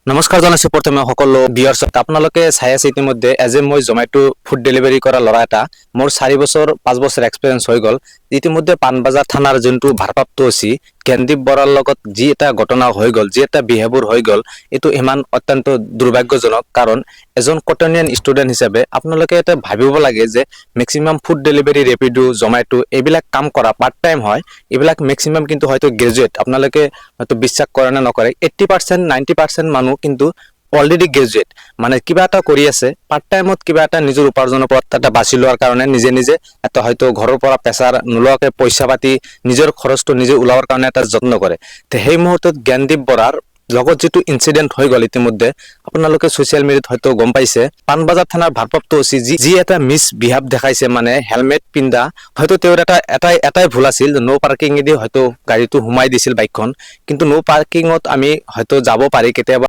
নমস্কাৰ জনাইছো প্ৰথমে সকলো ভিউয়াৰ্ছক আপোনালোকে চাই আছে ইতিমধ্যে এজে মই জমেটো ফুড ডেলিভাৰী কৰা ল'ৰা এটা মোৰ 4 বছৰ 5 বছৰ এক্সপেৰিয়েন্স হৈ গল ইতিমধ্যে পানবাজাৰ থানাৰ যোনটো ভাৰপ্ৰাপ্ত আছে জ্ঞানদীপ বৰাৰ লগত যি এটা ঘটনা হৈ গল যি এটা বিহেভিয়াৰ হৈ গল এটো ইমান অত্যন্ত দুৰ্ভাগ্যজনক কাৰণ এজন কটনিয়ান ষ্টুডেন্ট হিচাপে আপোনালোকে এটা ভাবিব লাগে যে maximum food delivery Rapido Zomato এবিলাক কাম কৰা পাৰ্ট টাইম হয় এবিলাক ম্যাক্সিমাম কিন্তু হয়তো গ্ৰেজুৱেট আপোনালোকে হয়তো বিশ্বাস কৰে না নকৰে 80% 90% মানুহ কিন্তু অলৰেডি গ্ৰেজুৱেট মানে কিবা এটা কৰি আছে পাৰ্ট টাইমত কিবা এটা নিজৰ উপাৰ্জনৰ পথ এটা বাছি লোৱাৰ কাৰণে নিজে নিজে এটা হয়তো ঘৰৰ পৰা প্ৰেছাৰ নোলোৱাকে পইচা পাতি নিজৰ খৰচটো নিজে উলাৱাৰ কাৰণে এটা যত্ন কৰে তে সেই মুহূৰ্তত জ্ঞানদীপ বৰাৰ লগত যেটো ইনসিডেন্ট হৈ গল ইতিমধ্যে আপোনালোকে সোশ্যাল মিডিয়াত হয়তো গম পাইছে পানবাজাৰ থানাৰ ভাৰপ্ৰাপ্ত ওসি যি এটা মিস বিহেভ দেখাইছে মানে হেলমেট পিন্ধা হয়তো তেওঁৰ এটাই ভুল আছিল নো পাৰ্কিং এদি হয়তো গাড়ীটো হুমাই দিছিল বাইকখন কিন্তু নো পাৰ্কিংত আমি হয়তো যাব পাৰি কেতিয়াবা